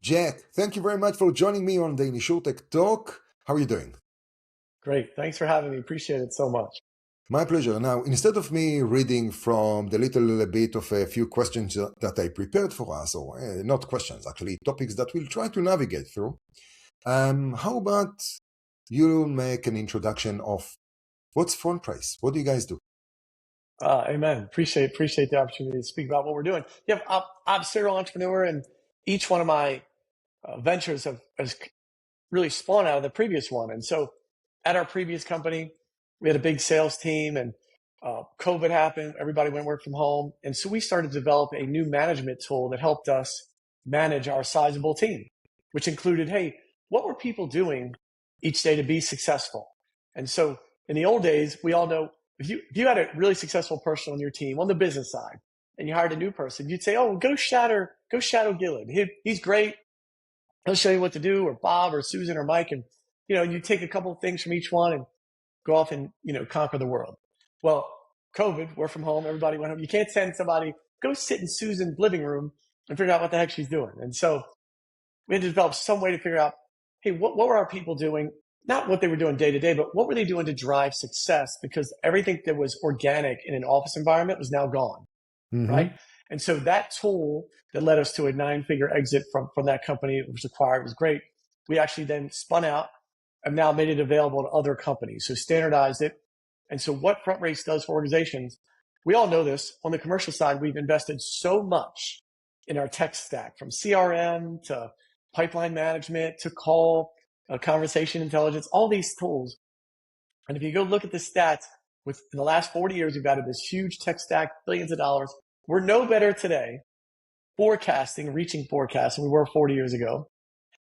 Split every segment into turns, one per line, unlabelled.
Jack, thank you very much for joining me on the InsurTech Talk. How are you doing?
Great. Thanks for having me. Appreciate it so much.
My pleasure. Now, instead of me reading from the little bit of a few questions that I prepared for us, or not questions, actually, topics that we'll try to navigate through, how about you make an introduction of what's FrontRace? What do you guys do?
Amen. Appreciate the opportunity to speak about what we're doing. Yeah, I'm a serial entrepreneur, and each one of my ventures has really spawned out of the previous one. And so at our previous company, we had a big sales team, and COVID happened. Everybody went work from home. And so we started to develop a new management tool that helped us manage our sizable team, which included, hey, what were people doing each day to be successful? And so in the old days, we all know if you had a really successful person on your team on the business side and you hired a new person, you'd say, oh, go shadow Gilad. He's great. He'll show you what to do, or Bob or Susan or Mike. And, you take a couple of things from each one and go off and, conquer the world. Well, COVID, we're from home. Everybody went home. You can't send somebody, go sit in Susan's living room and figure out what the heck she's doing. And so we had to develop some way to figure out, hey, what were our people doing? Not what they were doing day to day, but what were they doing to drive success? Because everything that was organic in an office environment was now gone, right? And so that tool that led us to a 9-figure exit from that company, it was acquired, was great. We actually then spun out and now made it available to other companies. So standardized it. And so what FrontRace does for organizations, we all know this. On the commercial side, we've invested so much in our tech stack, from CRM to pipeline management to call, conversation intelligence, all these tools. And if you go look at the stats, in the last 40 years, we've added this huge tech stack, billions of dollars. We're no better today reaching forecasting, we were 40 years ago.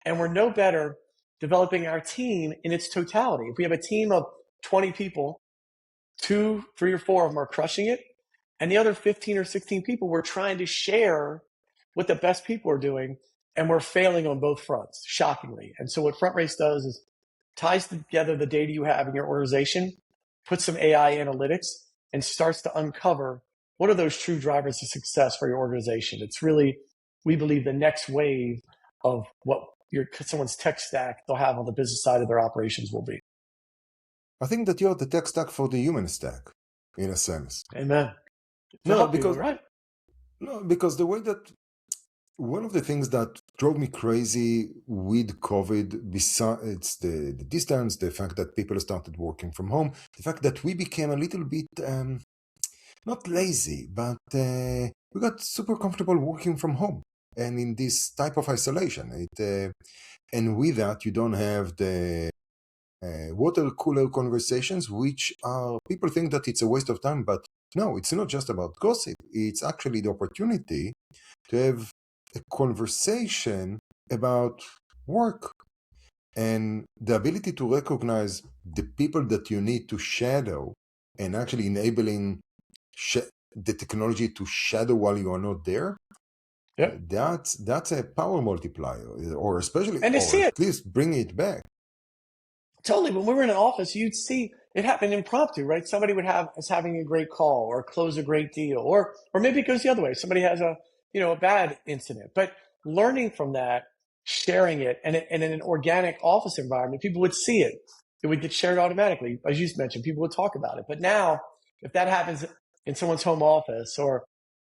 And we're no better developing our team in its totality. If we have a team of 20 people, 2, 3, or 4 of them are crushing it. And the other 15 or 16 people, we're trying to share what the best people are doing. And we're failing on both fronts, shockingly. And so what FrontRace does is ties together the data you have in your organization, puts some AI analytics, and starts to uncover what are those true drivers of success for your organization. It's really, we believe, the next wave of what someone's tech stack they'll have on the business side of their operations will be.
I think that you're the tech stack for the human stack, in a sense.
Amen.
No, because the way that one of the things that drove me crazy with COVID, besides the distance, the fact that people started working from home, the fact that we became a little bit, not lazy, but we got super comfortable working from home and in this type of isolation. And with that, you don't have the water cooler conversations, which people think that it's a waste of time, but no, it's not just about gossip. It's actually the opportunity to have a conversation about work and the ability to recognize the people that you need to shadow and actually enabling the technology to shadow while you are not there.
Yep.
That's a power multiplier, or especially,
and
or
see
at least bring it back.
Totally. When we were in an office, you'd see it happen impromptu, right? Somebody is having a great call or close a great deal, or maybe it goes the other way. Somebody has a bad incident, but learning from that, sharing it, and in an organic office environment, people would see it. It would get shared automatically. As you mentioned, people would talk about it. But now, if that happens in someone's home office or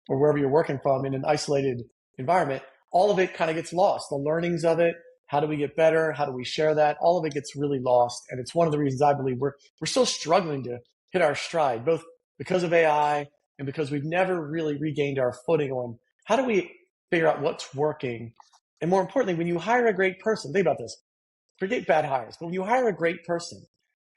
wherever you're working from in an isolated environment, all of it kind of gets lost. The learnings of it, how do we get better? How do we share that? All of it gets really lost. And it's one of the reasons I believe we're still struggling to hit our stride, both because of AI and because we've never really regained our footing on how do we figure out what's working. And more importantly, when you hire a great person, think about this, forget bad hires, but when you hire a great person,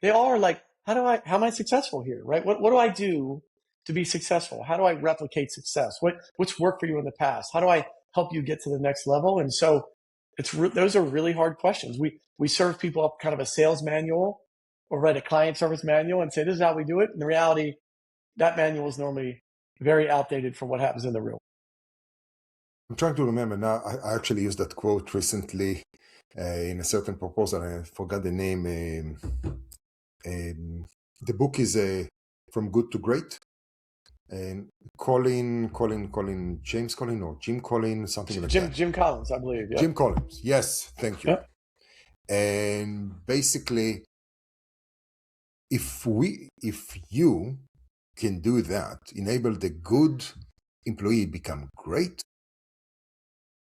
they all are like, how am I successful here, right? What do I do to be successful? How do I replicate success? What's worked for you in the past? How do I help you get to the next level? And so those are really hard questions. We serve people up kind of a sales manual or write a client service manual and say, this is how we do it. In reality, that manual is normally very outdated for what happens in the real.
I'm trying to remember now. I actually used that quote recently in a certain proposal. I forgot the name. The book is From Good to Great. And James Collin or Jim Collin, something like that.
Jim Collins, I believe. Yep.
Jim Collins. Yes, thank you.
Yep.
And basically, if you can do that, enable the good employee become great,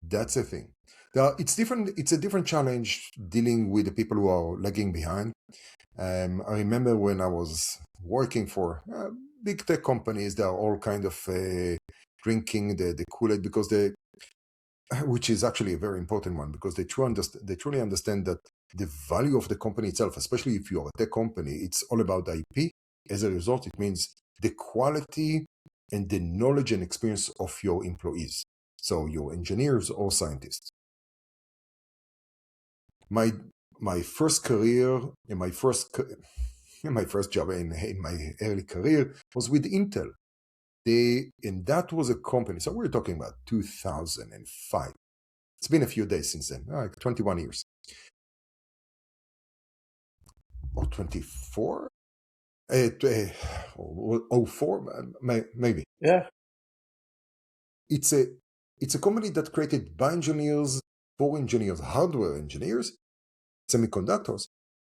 that's a thing. It's different. It's a different challenge dealing with the people who are lagging behind. I remember when I was working for big tech companies, they are all kind of drinking the Kool-Aid because which is actually a very important one, because they truly understand that the value of the company itself, especially if you are a tech company, it's all about IP. As a result, it means the quality and the knowledge and experience of your employees, so your engineers or scientists. My first career and my first job in my early career was with Intel. And that was a company, so we're talking about 2005. It's been a few days since then, like 21 years. Or 24? 04, maybe.
Yeah.
It's a company that created by engineers, for engineers, hardware engineers, semiconductors.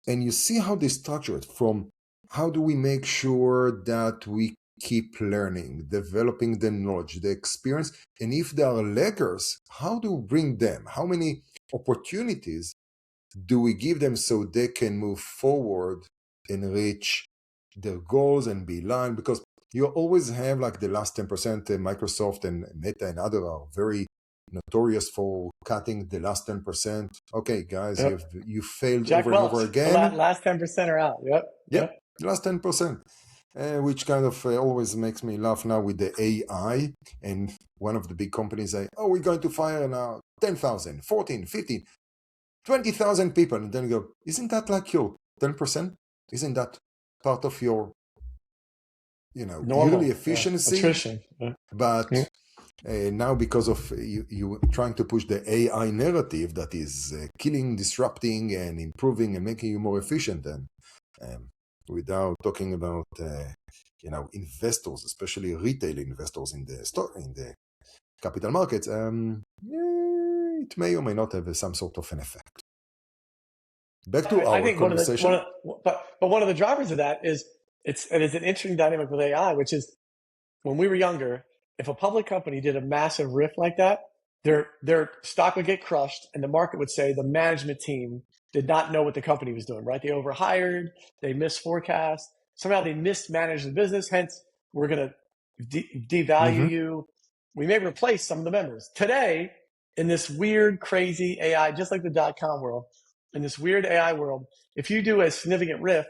And you see how they structure it, from how do we make sure that we keep learning, developing the knowledge, the experience, and if there are laggers, how do we bring them? How many opportunities do we give them so they can move forward and reach their goals and be aligned? Because you always have like the last 10%. Microsoft and Meta and others are very notorious for cutting the last 10%. Okay, guys,
Yep.
you failed
Jack
over and over again.
The last 10% are out. Yep.
The last 10%. Which kind of always makes me laugh now with the AI. And one of the big companies say, oh, we're going to fire now 10,000, 14, 15, 20,000 people. And then you go, isn't that like your 10%? Isn't that part of your,
Normal
yearly efficiency?
attrition.
But now, because of you trying to push the AI narrative that is killing, disrupting, and improving and making you more efficient, and without talking about investors, especially retail investors in the capital markets, it may or may not have some sort of an effect. Back to our conversation.
But one of the drivers of that is it is an interesting dynamic with AI, which is when we were younger, if a public company did a massive riff like that, their stock would get crushed, and the market would say the management team did not know what the company was doing, right? They overhired, they misforecast, somehow they mismanaged the business, hence we're going to devalue you. We may replace some of the members. Today, in this weird, crazy AI, just like the .com world, in this weird AI world, if you do a significant riff,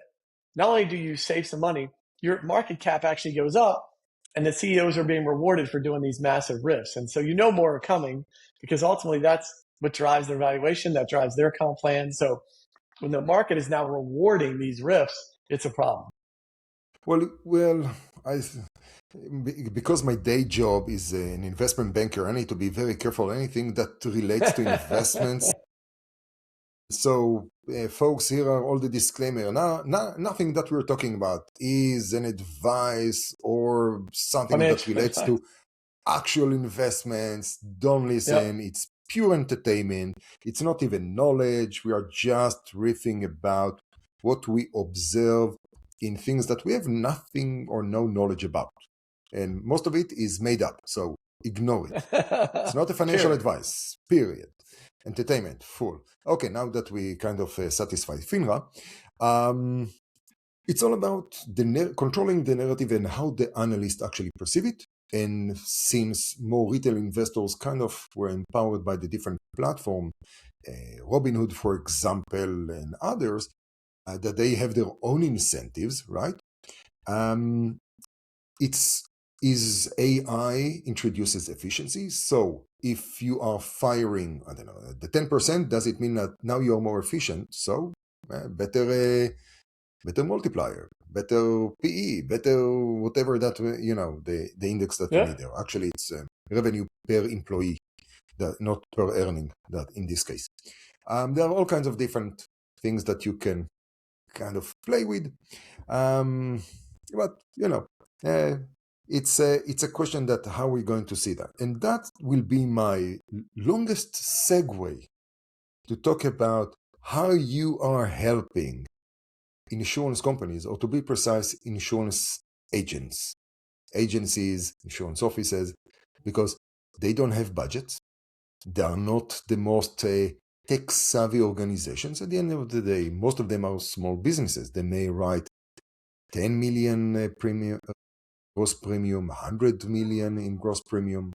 not only do you save some money, your market cap actually goes up, and the CEOs are being rewarded for doing these massive riffs. And so more are coming, because ultimately that's what drives their valuation, that drives their comp plan. So when the market is now rewarding these riffs, it's a problem.
Well, because my day job is an investment banker, I need to be very careful anything that relates to investments. So, folks, here are all the disclaimer. Nothing that we're talking about is an advice or something that relates to actual investments. Don't listen. Yep. It's pure entertainment. It's not even knowledge. We are just riffing about what we observe in things that we have nothing or no knowledge about. And most of it is made up. So ignore it. It's not a financial advice, period. Entertainment, full. Okay, now that we kind of satisfied FINRA, it's all about controlling the narrative and how the analysts actually perceive it. And since more retail investors kind of were empowered by the different platform, Robinhood, for example, and others, that they have their own incentives, right? Is AI introduces efficiency. So if you are firing, I don't know, the 10%, does it mean that now you're more efficient? So better multiplier, better PE, better whatever that, the index that you need there. Actually, it's revenue per employee, not per earning, that in this case. There are all kinds of different things that you can kind of play with. But, it's a question that how we're going to see that. And that will be my longest segue to talk about how you are helping insurance companies, or to be precise, insurance agents, agencies, insurance offices, because they don't have budgets. They are not the most tech-savvy organizations. At the end of the day, most of them are small businesses. They may write 10 million gross premium, 100 million in gross premium.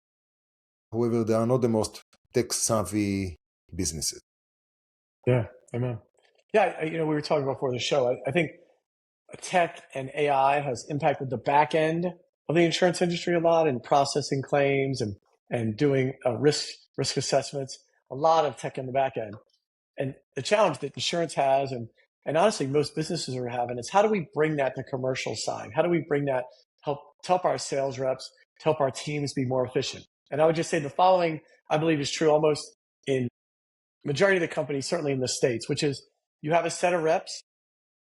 However, they are not the most tech-savvy businesses.
Yeah, amen. Yeah, we were talking before the show. I think tech and AI has impacted the back end of the insurance industry a lot in processing claims and doing risk assessments. A lot of tech in the back end. And the challenge that insurance has, and honestly most businesses are having, is how do we bring that to commercial side? How do we bring that to help our sales reps, to help our teams be more efficient? And I would just say the following, I believe, is true almost in majority of the companies, certainly in the States, which is you have a set of reps.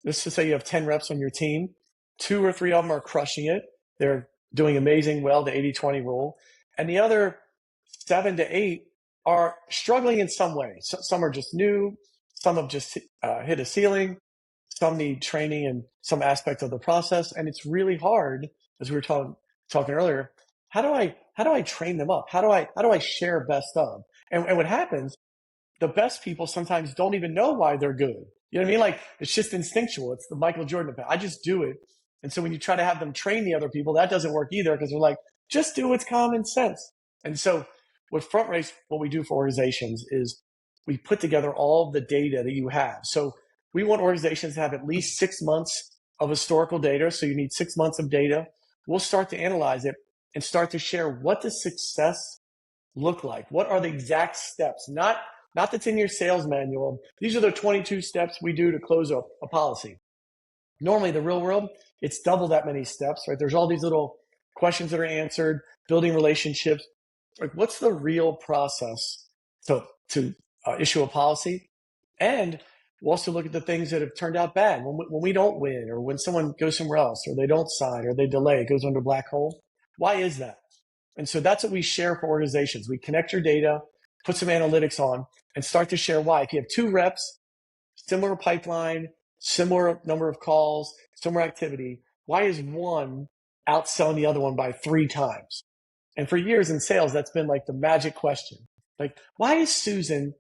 Let's just say you have 10 reps on your team. 2 or 3 of them are crushing it. They're doing amazing well, the 80-20 rule. And the other 7 to 8 are struggling in some way. So, some are just new. Some have just hit a ceiling. Some need training in some aspect of the process. And it's really hard, as we were talking earlier. How do I train them up? How do I share best of? And what happens, the best people sometimes don't even know why they're good. You know what I mean? Like, it's just instinctual. It's the Michael Jordan effect. I just do it. And so when you try to have them train the other people, that doesn't work either, because they're like, just do what's common sense. And so with FrontRace, what we do for organizations is we put together all the data that you have. So we want organizations to have at least 6 months of historical data. So you need 6 months of data. We'll start to analyze it and start to share what does success look like? What are the exact steps? Not that's in your sales manual. These are the 22 steps we do to close a policy. Normally, the real world, it's double that many steps, right? There's all these little questions that are answered, building relationships. Like, what's the real process to issue a policy? And we'll also look at the things that have turned out bad when we don't win, or when someone goes somewhere else, or they don't sign, or they delay, it goes under a black hole. Why is that? And so that's what we share for organizations. We connect your data, put some analytics on, and start to share why. If you have 2 reps, similar pipeline, similar number of calls, similar activity, why is one outselling the other one by 3 times? And for years in sales, that's been like the magic question. Like, why is Susan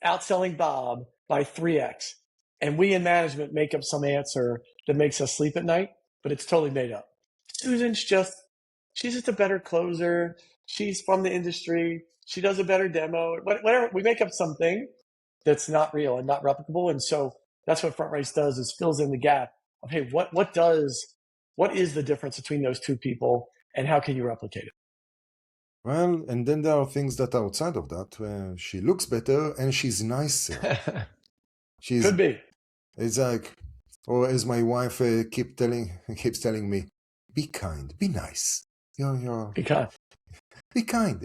outselling Bob by 3x? And we in management make up some answer that makes us sleep at night, but it's totally made up. Susan's she's just a better closer. She's from the industry. She does a better demo. Whatever, we make up something that's not real and not replicable. And so that's what FrontRace does, is fills in the gap of, hey, what is the difference between those 2 people, and how can you replicate it?
Well, and then there are things that are outside of that, where she looks better and she's nicer.
Could be.
It's like, or as my wife keeps telling me, be kind, be nice.
Be kind.
Be kind.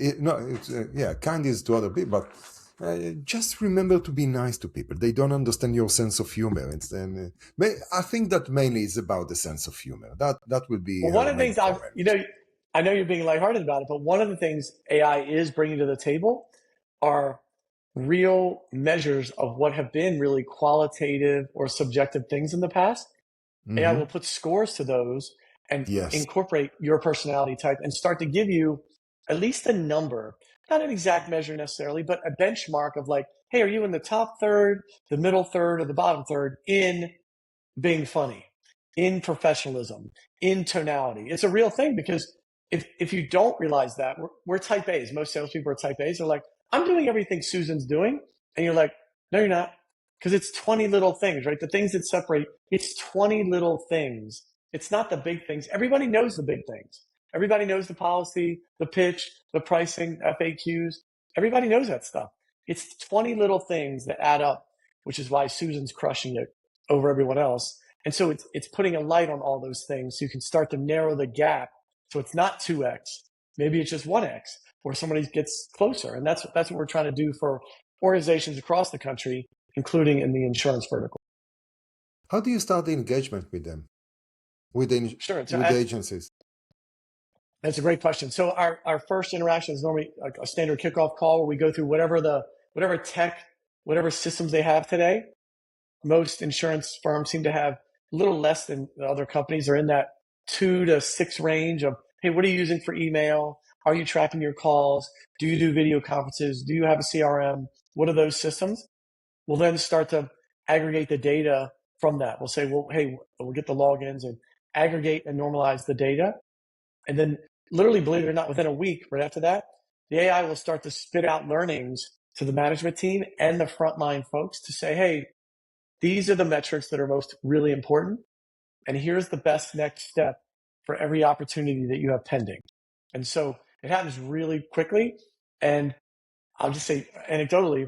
Kind is to other people, but just remember to be nice to people. They don't understand your sense of humor. I think that mainly is about the sense of humor. That would be
one of the things I know you're being lighthearted about it, but one of the things AI is bringing to the table are real measures of what have been really qualitative or subjective things in the past. Mm-hmm. AI will put scores to those and incorporate your personality type and start to give you at least a number, not an exact measure necessarily, but a benchmark of like, hey, are you in the top third, the middle third, or the bottom third in being funny, in professionalism, in tonality? It's a real thing, because if you don't realize that, we're type A's. Most salespeople are type A's. They're like, I'm doing everything Susan's doing. And you're like, no, you're not. Because it's 20 little things, right? The things that separate, it's 20 little things. It's not the big things. Everybody knows the big things. Everybody knows the policy, the pitch, the pricing, FAQs. Everybody knows that stuff. It's 20 little things that add up, which is why Susan's crushing it over everyone else. And so it's putting a light on all those things, so you can start to narrow the gap. So it's not 2x. Maybe it's just 1x, where somebody gets closer. And that's what we're trying to do for organizations across the country, including in the insurance vertical.
How do you start the engagement with them? With the agencies?
That's a great question. So our first interaction is normally like a standard kickoff call where we go through whatever tech, whatever systems they have today. Most insurance firms seem to have a little less than the other companies. Are in that 2 to 6 range of, hey, what are you using for email? How are you tracking your calls? Do you do video conferences? Do you have a CRM? What are those systems? We'll then start to aggregate the data from that. We'll say, well, hey, we'll get the logins and aggregate and normalize the data. And then literally, believe it or not, within a week, right after that, the AI will start to spit out learnings to the management team and the frontline folks to say, hey, these are the metrics that are most really important. And here's the best next step for every opportunity that you have pending. And so it happens really quickly. And I'll just say anecdotally,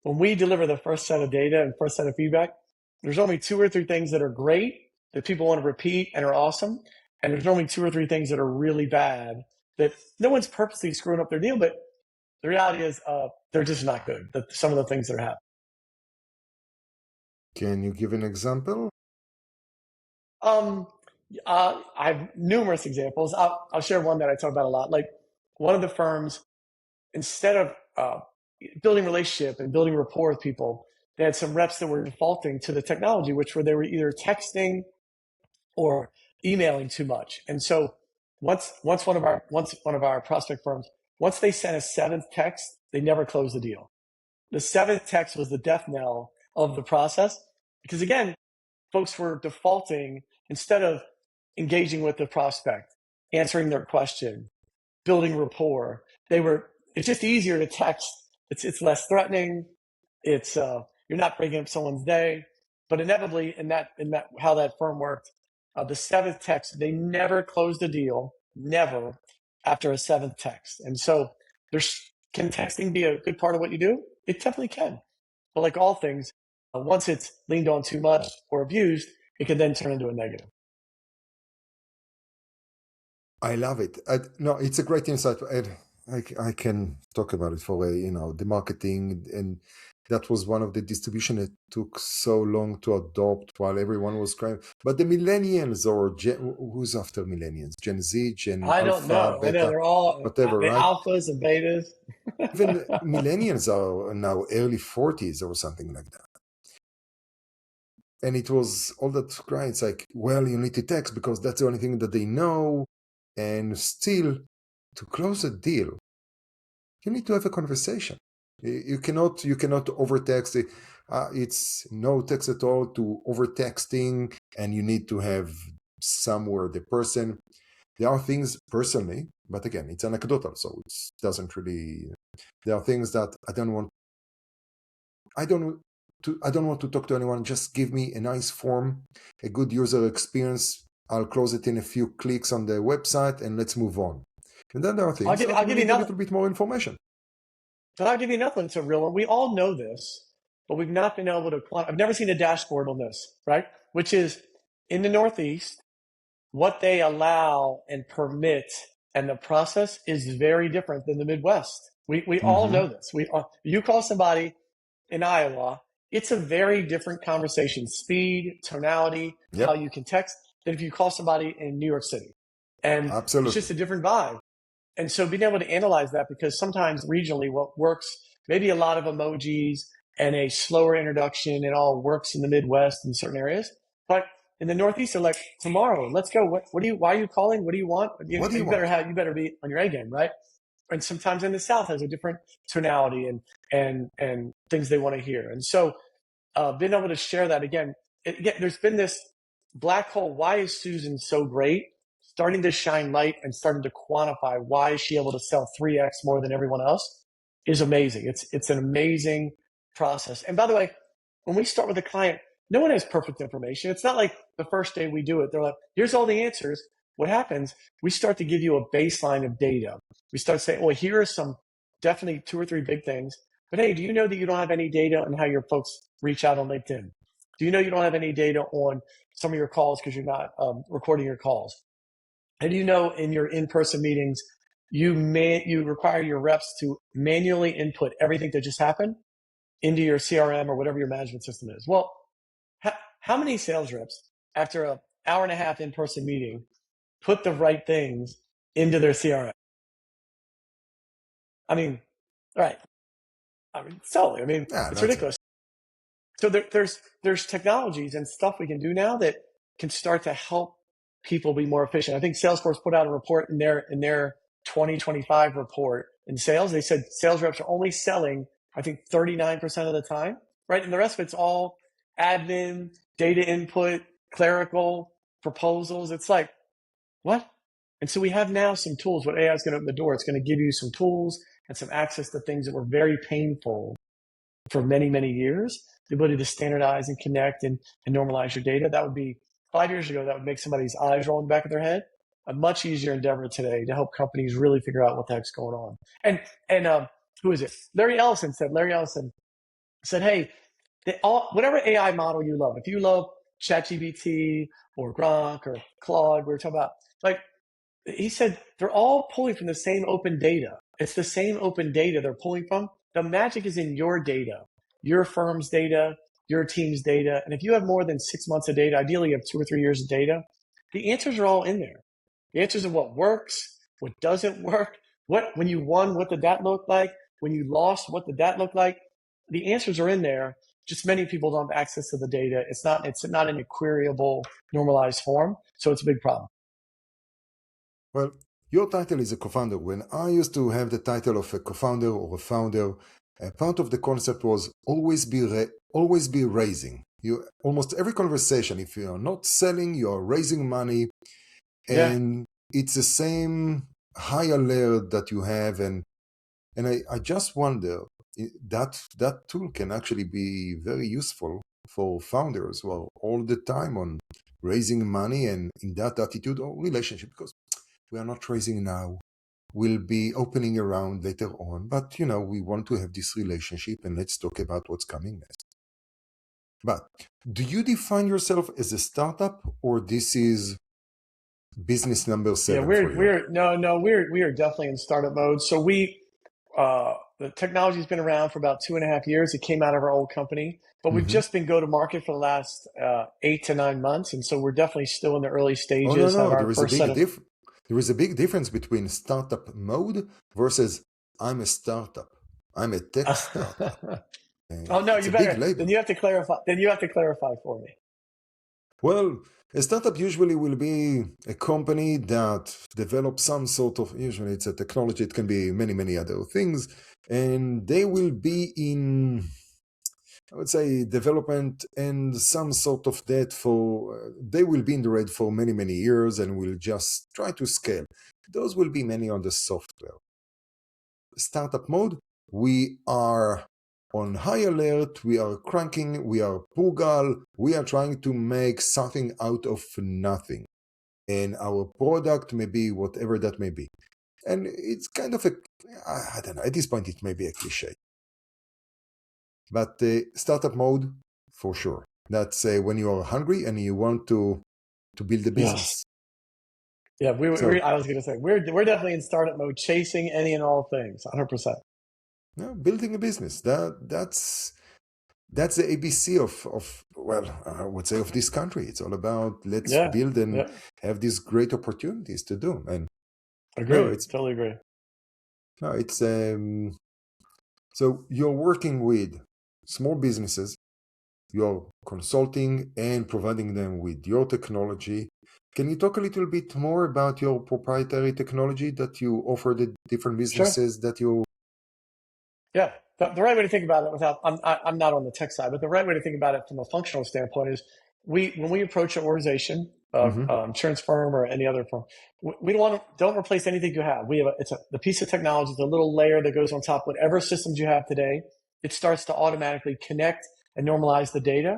when we deliver the first set of data and first set of feedback, there's only 2 or 3 things that are great that people want to repeat and are awesome. And there's only 2 or 3 things that are really bad that no one's purposely screwing up their deal, but the reality is they're just not good. Some of the things that are happening.
Can you give an example?
I have numerous examples. I'll share one that I talk about a lot. Like one of the firms, instead of building relationship and building rapport with people, they had some reps that were defaulting to the technology, which were they were either texting or emailing too much. And so once one of our prospect firms, once they sent a 7th text, they never closed the deal. The 7th text was the death knell of the process because again, folks were defaulting instead of engaging with the prospect, answering their question, building rapport. It's just easier to text. It's less threatening. It's you're not breaking up someone's day. But inevitably, in that how that firm worked, the 7th text, they never closed a deal, never after a 7th text. And so can texting be a good part of what you do? It definitely can. But like all things, once it's leaned on too much or abused, it can then turn into a negative.
I love it. No, it's a great insight. I can talk about it for the marketing, and that was one of the distribution that took so long to adopt while everyone was crying. But the millennials or who's after millennials? Gen Z, Gen
I don't
Alpha,
know. I know
Beta,
they're all
whatever,
the
right?
alphas and betas.
Even millennials are now early 40s or something like that. And it was all that crying. It's like, well, you need to text because that's the only thing that they know. And still, to close a deal, you need to have a conversation. You cannot overtext it. It's no text at all to overtexting, and you need to have somewhere the person. There are things personally, but again, it's anecdotal, so it doesn't really. There are things that I don't want to talk to anyone. Just give me a nice form, a good user experience. I'll close it in a few clicks on the website, and let's move on. And then there are things
I'll give you
a little bit more information.
But I'll give you another one. It's a real one. We all know this, but we've not been able to quantify. I've never seen a dashboard on this, right? Which is in the Northeast, what they allow and permit and the process is very different than the Midwest. We all know this. You call somebody in Iowa, it's a very different conversation, speed, tonality, how you can text than if you call somebody in New York City. And
Absolutely.
It's just a different vibe. And so being able to analyze that, because sometimes regionally what works, maybe a lot of emojis and a slower introduction, it all works in the Midwest in certain areas. But in the Northeast, they're like, tomorrow, let's go. Why are you calling? What do you want? You better be on your A game, right? And sometimes in the South has a different tonality and things they want to hear. And so being able to share that again, there's been this black hole. Why is Susan so great? Starting to shine light and starting to quantify why is she able to sell 3x more than everyone else is amazing. It's an amazing process. And by the way, when we start with a client, no one has perfect information. It's not like the first day we do it, they're like, here's all the answers. What happens? We start to give you a baseline of data. We start saying, well, here are some definitely 2 or 3 big things. But hey, do you know that you don't have any data on how your folks reach out on LinkedIn? Do you know you don't have any data on some of your calls because you're not recording your calls? And do you know in your in-person meetings, you require your reps to manually input everything that just happened into your CRM or whatever your management system is? Well, how many sales reps after an hour and a half in-person meeting put the right things into their CRM. I mean, right. I mean, totally. I mean, it's ridiculous. So there's technologies and stuff we can do now that can start to help people be more efficient. I think Salesforce put out a report in their 2025 report in sales. They said sales reps are only selling, I think, 39% of the time, right? And the rest of it's all admin, data input, clerical proposals. It's like, what? And so we have now some tools. What AI is going to open the door, it's going to give you some tools and some access to things that were very painful for many, many years. The ability to standardize and connect and normalize your data. That would be 5 years ago, that would make somebody's eyes roll in the back of their head. A much easier endeavor today to help companies really figure out what the heck's going on. And who is it? Larry Ellison said, hey, whatever AI model you love, if you love ChatGPT or Grok or Claude, we were talking about, like, he said, they're all pulling from the same open data. It's the same open data they're pulling from. The magic is in your data, your firm's data, your team's data. And if you have more than 6 months of data, ideally you have 2 or 3 years of data, the answers are all in there. The answers are what works, what doesn't work, when you won, what did that look like? When you lost, what did that look like? The answers are in there. Just many people don't have access to the data. It's not in a queryable, normalized form. So it's a big problem.
Well, your title is a co-founder. When I used to have the title of a co-founder or a founder, part of the concept was always be raising. You almost every conversation, if you are not selling, you are raising money, and it's the same high alert that you have. And I just wonder that tool can actually be very useful for founders who are all the time on raising money and in that attitude or relationship, because we are not raising now. We'll be opening around later on. But, we want to have this relationship and let's talk about what's coming next. But do you define yourself as a startup or this is business number 7 for you?
We are definitely in startup mode. So the technology's been around for about 2.5 years. It came out of our old company, but we've just been go to market for the last 8 to 9 months. And so we're definitely still in the early stages.
Oh, no. There is a big difference between startup mode versus I'm a startup. I'm a tech startup.
Oh no, you better. Then you have to clarify for me.
Well, a startup usually will be a company that develops some sort of, usually it's a technology, it can be many, many other things, and they will be in, I would say, development and some sort of that they will be in the red for many, many years and will just try to scale. Those will be many on the software. Startup mode, we are on high alert, we are cranking, we are frugal, we are trying to make something out of nothing. And our product may be whatever that may be. And it's kind of I don't know, at this point it may be a cliche. But startup mode, for sure. That's when you are hungry and you want to build a business.
Yeah, I was going to say, we're definitely in startup mode, chasing any and all things, 100%.
No, building a business. That's the ABC of I would say of this country. It's all about let's build and have these great opportunities to do. And
totally agree.
No, it's so you're working with small businesses, you're consulting and providing them with your technology. Can you talk a little bit more about your proprietary technology that you offer the different businesses that you?
Yeah, the right way to think about it, I'm not on the tech side, but the right way to think about it from a functional standpoint is when we approach an organization, insurance firm or any other firm, we don't replace anything you have. The piece of technology, the little layer that goes on top, whatever systems you have today, it starts to automatically connect and normalize the data.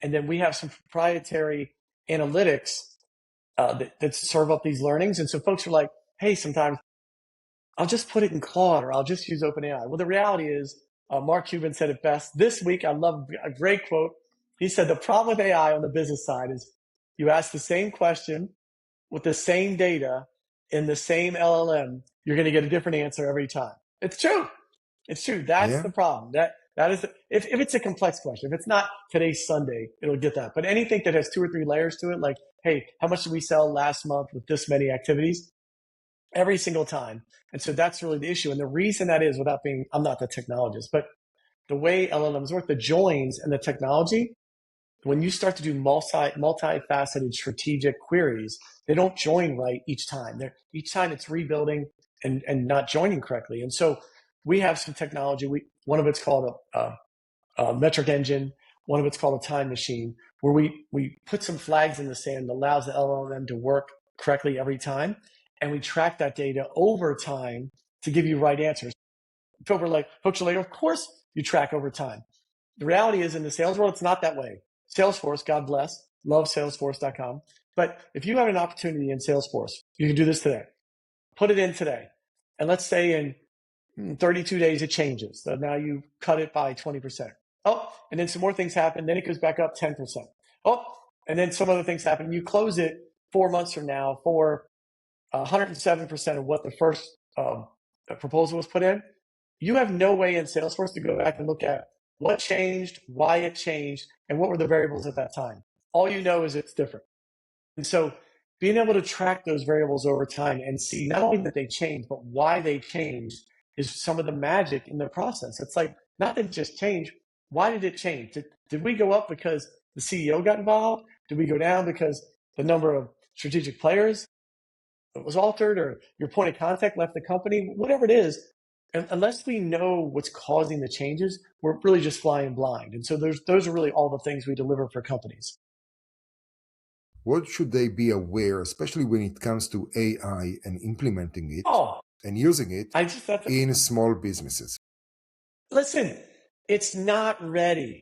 And then we have some proprietary analytics that serve up these learnings. And so folks are like, hey, sometimes I'll just put it in Claude or I'll just use OpenAI. Well, the reality is, Mark Cuban said it best this week. I love a great quote. He said, the problem with AI on the business side is you ask the same question with the same data in the same LLM, you're going to get a different answer every time. It's true. It's true. That's the problem. That is, if it's a complex question, if it's not today's Sunday, it'll get that. But anything that has 2 or 3 layers to it, like, hey, how much did we sell last month with this many activities? every single time. And so that's really the issue. And the reason that is, I'm not the technologist, but the way LLMs work, the joins and the technology, when you start to do multifaceted strategic queries, they don't join right each time. Each time it's rebuilding and not joining correctly. And so we have some technology. One of it's called a metric engine. One of it's called a time machine, where we put some flags in the sand that allows the LLM to work correctly every time. And we track that data over time to give you right answers. Folks are like, of course you track over time. The reality is, in the sales world, it's not that way. Salesforce, God bless, love salesforce.com. But if you have an opportunity in Salesforce, you can do this today. Put it in today. And let's say in 32 days it changes. So now you cut it by 20%. Oh, and then some more things happen. Then it goes back up 10%. Oh, and then some other things happen. You close it 4 months from now for 107% of what the first proposal was put in. You have no way in Salesforce to go back and look at what changed, why it changed, and what were the variables at that time. All you know is it's different. And so being able to track those variables over time and see not only that they changed, but why they changed is some of the magic in the process. It's like, not that it just changed. Why did it change? Did we go up because the CEO got involved? Did we go down because the number of strategic players was altered, or your point of contact left the company? Whatever it is, unless we know what's causing the changes, we're really just flying blind. And so those are really all the things we deliver for companies.
What should they be aware, especially when it comes to AI and implementing it and using it in small businesses?
Listen, it's not ready.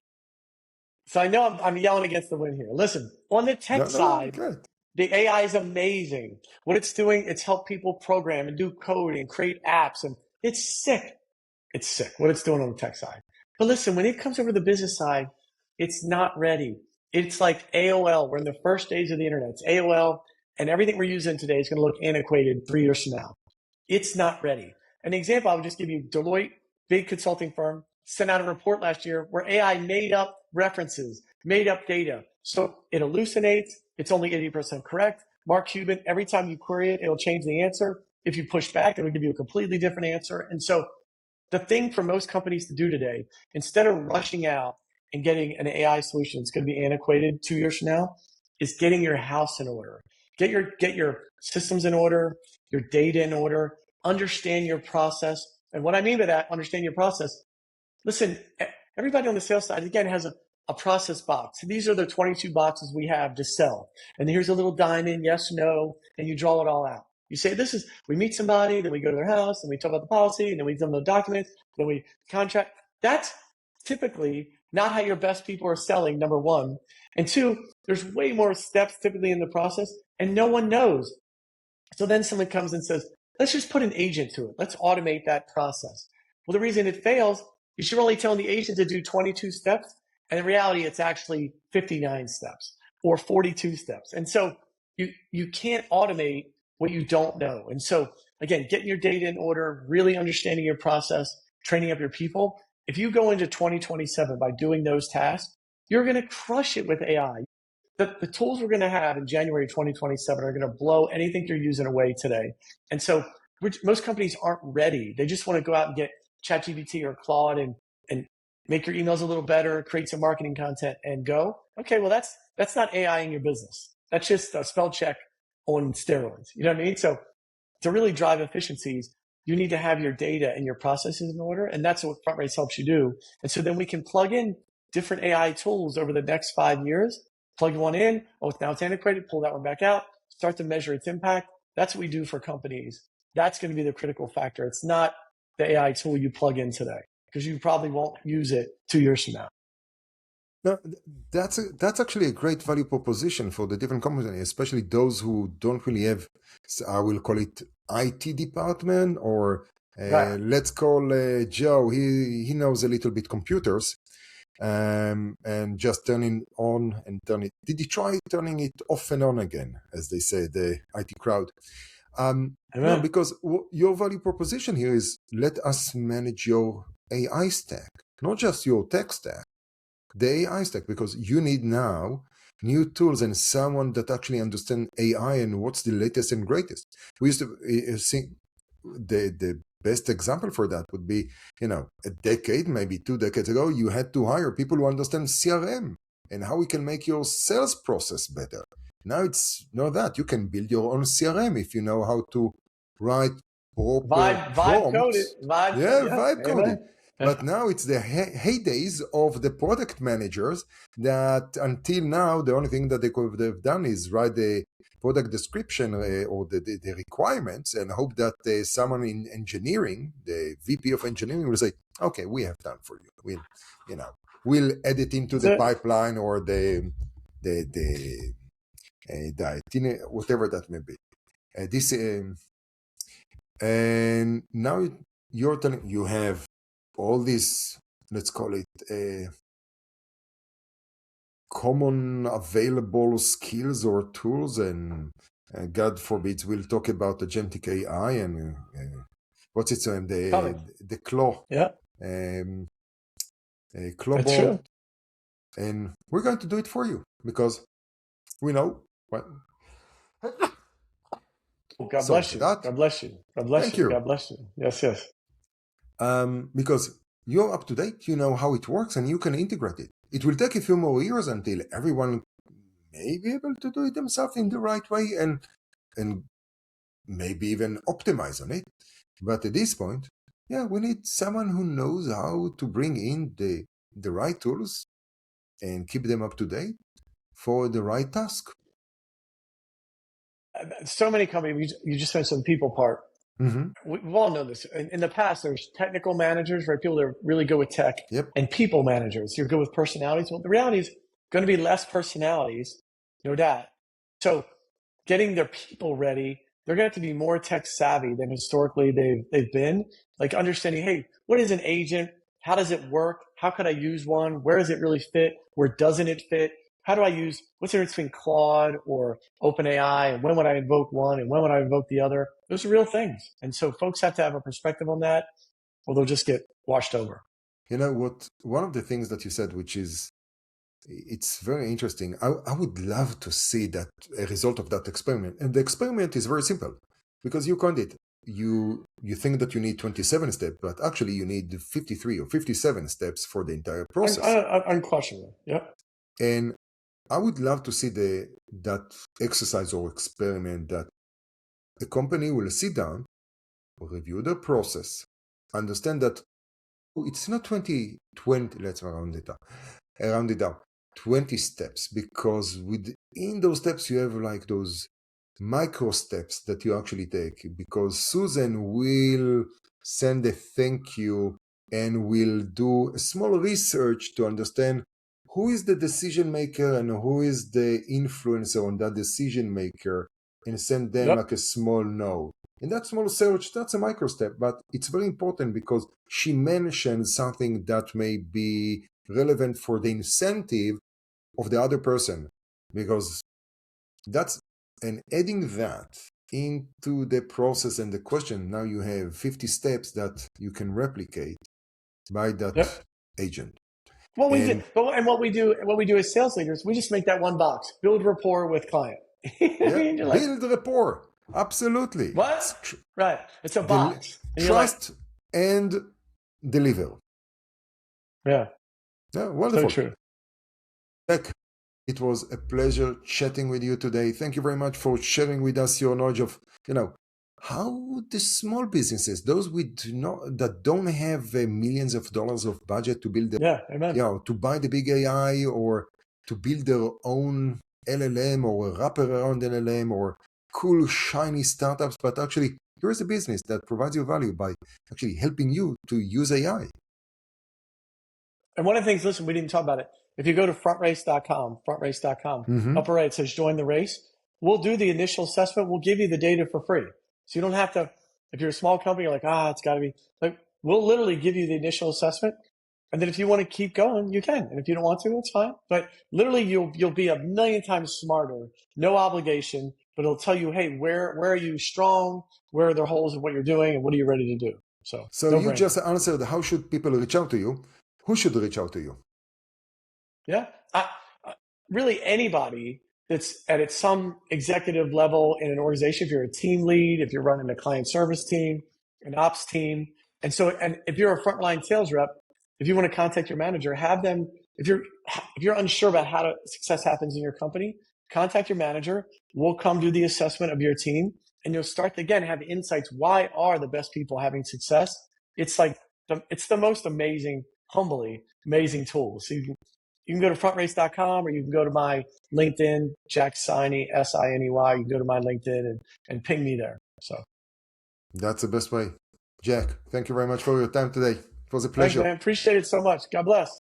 So I know I'm yelling against the wind here. Listen, on the tech side, the AI is amazing. What it's doing, it's helped people program and do code and create apps, and it's sick. It's sick what it's doing on the tech side. But listen, when it comes over the business side, it's not ready. It's like AOL. We're in the first days of the internet. It's AOL, and everything we're using today is going to look antiquated 3 years from now. It's not ready. An example, I would just give you: Deloitte, big consulting firm, sent out a report last year where AI made up references, made up data. So it hallucinates. It's only 80% correct. Mark Cuban, every time you query it, it'll change the answer. If you push back, it'll give you a completely different answer. And so the thing for most companies to do today, instead of rushing out and getting an AI solution that's going to be antiquated 2 years from now, is getting your house in order. Get your systems in order, your data in order, understand your process. And what I mean by that, understand your process. Listen, everybody on the sales side, again, has a process box. These are the 22 boxes we have to sell. And here's a little diamond, yes, no, and you draw it all out. You say, we meet somebody, then we go to their house, and we talk about the policy, and then we give them the documents, then we contract. That's typically not how your best people are selling, number one. And two, there's way more steps typically in the process, and no one knows. So then someone comes and says, let's just put an agent to it. Let's automate that process. Well, the reason it fails is you're only telling the agent to do 22 steps, and in reality, it's actually 59 steps or 42 steps. And so you can't automate what you don't know. And so, again, getting your data in order, really understanding your process, training up your people. If you go into 2027 by doing those tasks, you're going to crush it with AI. The tools we're going to have in January 2027 are going to blow anything you're using away today. And so most companies aren't ready. They just want to go out and get ChatGPT or Claude and make your emails a little better, create some marketing content, and go. Okay, well, that's not AI in your business. That's just a spell check on steroids. You know what I mean? So to really drive efficiencies, you need to have your data and your processes in order, and that's what FrontRace helps you do. And so then we can plug in different AI tools over the next 5 years. Plug one in, now it's antiquated, pull that one back out, start to measure its impact. That's what we do for companies. That's going to be the critical factor. It's not the AI tool you plug in today, because you probably won't use it 2 years from now.
No, that's actually a great value proposition for the different companies, especially those who don't really have, I will call it IT department, or let's call Joe. He knows a little bit computers, and just turning on and turn it. Did you try turning it off and on again, as they say, the IT crowd? No, because your value proposition here is let us manage your AI stack, not just your tech stack. The AI stack, because you need now new tools and someone that actually understands AI and what's the latest and greatest. We used to think the best example for that would be, a decade, maybe 2 decades ago, you had to hire people who understand CRM and how we can make your sales process better. Now it's not that. You can build your own CRM if you know how to write proper
Vibe coded.
prompts. Vibe coded.
Amen.
But now it's the heydays of the product managers that until now, the only thing that they could have done is write the product description or the requirements and hope that someone in engineering, the VP of engineering, will say, okay, we have done for you. We'll add it into the pipeline or the whatever that may be. And now you're telling you have all these, let's call it common available skills or tools, and God forbid we'll talk about agentic AI and what's its name, the claw, clawbot, and we're going to do it for you because we know what.
God bless you. God bless you. God bless
Thank
you.
you.
God bless you. Yes.
Because you're up to date, you know how it works, and you can integrate it. It will take a few more years until everyone may be able to do it themselves in the right way and maybe even optimize on it. But at this point, we need someone who knows how to bring in the right tools and keep them up to date for the right task.
So many companies, you just mentioned the people part.
Mm-hmm.
We've all known this. In the past, there's technical managers, right? People that are really good with tech, and people managers. You're good with personalities. Well, the reality is going to be less personalities, no doubt. So getting their people ready, they're going to have to be more tech savvy than historically they've been. Like understanding, hey, what is an agent? How does it work? How could I use one? Where does it really fit? Where doesn't it fit? How do I use, what's the difference between Claude or OpenAI, and when would I invoke one and when would I invoke the other? Those are real things. And so folks have to have a perspective on that or they'll just get washed over.
You know what? One of the things that you said, which is, it's very interesting. I would love to see that a result of that experiment. And the experiment is very simple because you count it. You think that you need 27 steps, but actually you need 53 or 57 steps for the entire process.
Unquestionably, yeah.
And I would love to see that exercise or experiment that a company will sit down, review the process, understand that it's not 20, let's round it up, 20 steps, because within those steps you have like those micro steps that you actually take, because Susan will send a thank you and will do a small research to understand who is the decision maker and who is the influencer on that decision maker and send them like a small note. And that small search, that's a micro step, but it's very important because she mentioned something that may be relevant for the incentive of the other person, because that's, and adding that into the process and the question, now you have 50 steps that you can replicate by that agent.
What we do as sales leaders, we just make that one box: build rapport with client.
Build rapport. Absolutely.
What? Right. It's a box.
Trust and deliver.
Yeah.
Wonderful.
So true.
Jack, it was a pleasure chatting with you today. Thank you very much for sharing with us your knowledge of, how the small businesses, those that don't have millions of dollars of budget to build, to buy the big AI or to build their own LLM or a wrapper around LLM or cool, shiny startups, but actually here's a business that provides you value by actually helping you to use AI.
And one of the things, listen, we didn't talk about it. If you go to FrontRace.com, upper right, it says join the race. We'll do the initial assessment. We'll give you the data for free. So you don't have to, if you're a small company, you're like, it's got to be, like, we'll literally give you the initial assessment. And then if you want to keep going, you can. And if you don't want to, that's fine. But literally you'll be a million times smarter, no obligation, but it'll tell you, hey, where are you strong? Where are the holes in what you're doing? And what are you ready to do? So
you just answered, how should people reach out to you? Who should reach out to you?
Yeah. really anybody that's at some executive level in an organization, if you're a team lead, if you're running a client service team, an ops team. And if you're a frontline sales rep, if you want to contact your manager, have them, if you're unsure about how success happens in your company, contact your manager. We'll come do the assessment of your team, and you'll start to, again, have insights. Why are the best people having success? It's the most humbly amazing tool. So you can go to frontrace.com, or you can go to my LinkedIn, Jack Siney, Siney. You can go to my LinkedIn and ping me there. So
that's the best way. Jack, thank you very much for your time today. It was a pleasure.
Thanks, man. Appreciate it so much. God bless.